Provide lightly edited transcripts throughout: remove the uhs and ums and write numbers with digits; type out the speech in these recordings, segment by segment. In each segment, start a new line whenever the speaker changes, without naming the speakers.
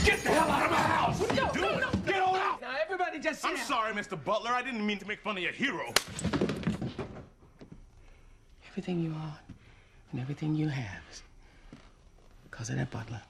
Get the hell out of my house! What are you doing?
No.
Get on out!
Now, everybody just sit
I'm
down.
sorry, Mr. Butler. I didn't mean to make fun of your hero.
Everything you are and everything you have is because of that butler.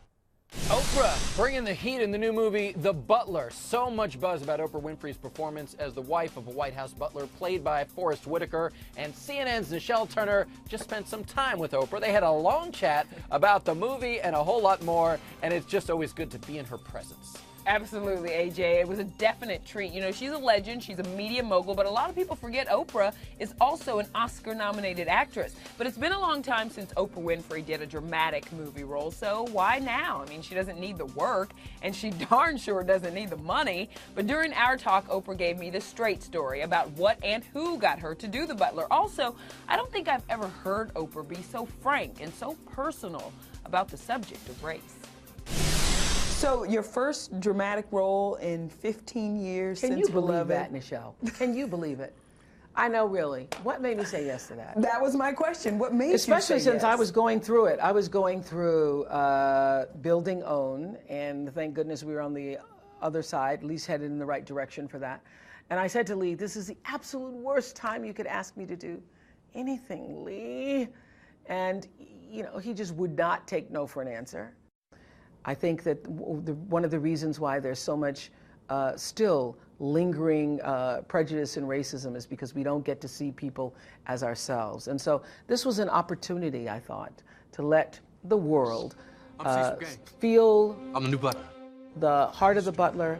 Oprah bringing the heat in the new movie, The Butler. So much buzz about Oprah Winfrey's performance as the wife of a White House butler played by Forrest Whitaker. And CNN's Nichelle Turner just spent some time with Oprah. They had a long chat about the movie and a whole lot more. And it's just always good to be in her presence.
Absolutely, AJ. It was a definite treat. You know, she's a legend, she's a media mogul, but a lot of people forget Oprah is also an Oscar-nominated actress. But it's been a long time since Oprah Winfrey did a dramatic movie role, so why now? I mean, she doesn't need the work, and she darn sure doesn't need the money. But during our talk, Oprah gave me the straight story about what and who got her to do The Butler. Also, I don't think I've ever heard Oprah be so frank and so personal about the subject of race.
So your first dramatic role in 15 years
Can
since
you believe
Beloved.
that, Nichelle? Can you believe it? I know, really. What made me say yes to that?
That was my question. What made
Especially
you say
since
yes?
I was going through it. I was going through building OWN, and thank goodness we were on the other side, at least headed in the right direction for that. And I said to Lee, this is the absolute worst time you could ask me to do anything, Lee. And, you know, he just would not take no for an answer. I think that one of the reasons why there's so much still lingering prejudice and racism is because we don't get to see people as ourselves. And so this was an opportunity, I thought, to let the world feel
I'm the new butler.
the heart of the butler,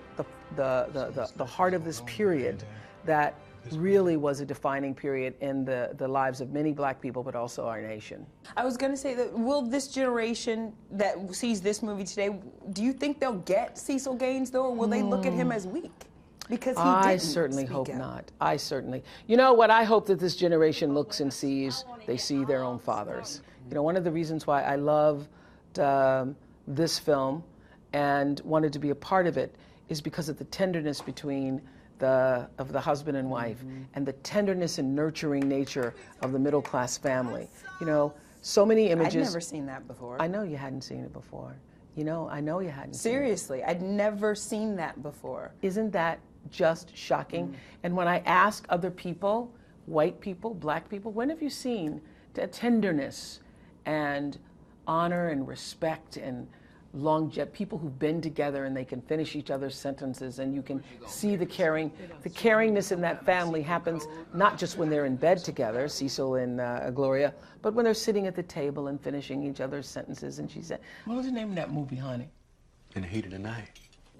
the heart of this period that really was a defining period in the lives of many black people, but also our nation.
I was going to say that will this generation that sees this movie today, do you think they'll get Cecil Gaines, though, or will they look at him as weak? Because he
I
didn't
certainly
speak
hope
out.
not. I certainly. You know what I hope that this generation looks and sees? They see their own fathers. You know, one of the reasons why I loved this film and wanted to be a part of it is because of the tenderness between the husband and wife, and the tenderness and nurturing nature of the middle class family. You know, so many images.
I'd never seen that before.
I know you hadn't seen it before. You know, I know you hadn't
Seriously, I'd never seen that before.
seen it. Isn't that just shocking? And when I ask other people, white people, black people, when have you seen the tenderness and honor and respect and longevity, people who've been together and they can finish each other's sentences, and you can see the caringness in that family happens not just when they're in bed together, Cecil and Gloria, but when they're sitting at the table and finishing each other's sentences. And she said, what was the name of that movie, honey?
In the heat of the night.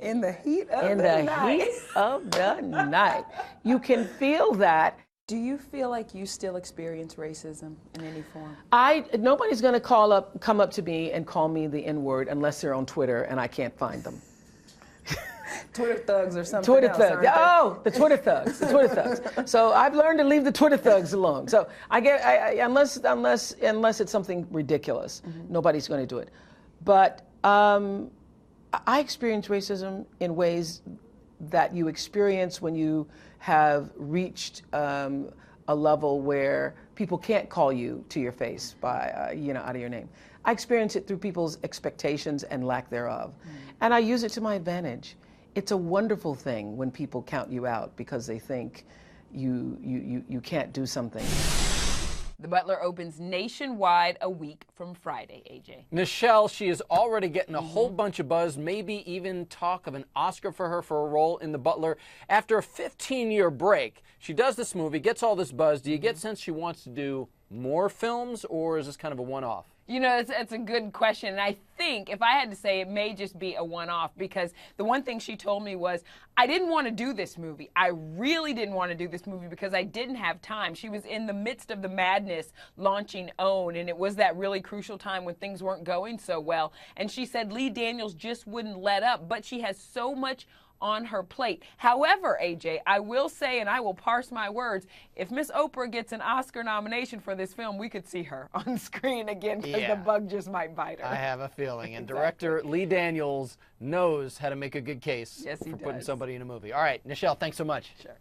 In the heat of
In
the
the
night.
heat of the night. You can feel that.
Do you feel like you still experience racism in any form?
Nobody's going to come up to me and call me the N-word unless they're on Twitter and I can't find them.
Twitter thugs or something
Twitter
else,
thugs.
aren't they?
Oh, the Twitter thugs. The Twitter thugs. So I've learned to leave the Twitter thugs alone. So unless it's something ridiculous, nobody's going to do it. But I experience racism in ways that you experience when you have reached a level where people can't call you to your face by, out of your name. I experience it through people's expectations and lack thereof. And I use it to my advantage. It's a wonderful thing when people count you out because they think you can't do something.
The Butler opens nationwide a week from Friday, AJ.
Nichelle, she is already getting a whole bunch of buzz, maybe even talk of an Oscar for her for a role in The Butler. After a 15-year break, she does this movie, gets all this buzz. Do you get a sense she wants to do more films, or is this kind of a one-off?
You know, it's a good question, and I think, if I had to say, it may just be a one-off, because the one thing she told me was, I didn't want to do this movie. I really didn't want to do this movie because I didn't have time. She was in the midst of the madness launching OWN, and it was that really crucial time when things weren't going so well. And she said Lee Daniels just wouldn't let up, but she has so much on her plate. However, AJ, I will say, and I will parse my words, if Miss Oprah gets an Oscar nomination for this film, we could see her on screen again because the bug just might bite her.
I have a feeling. And director Lee Daniels knows how to make a good case
Yes, he
for putting
does.
somebody in a movie. All right, Nichelle, thanks so much.
Sure.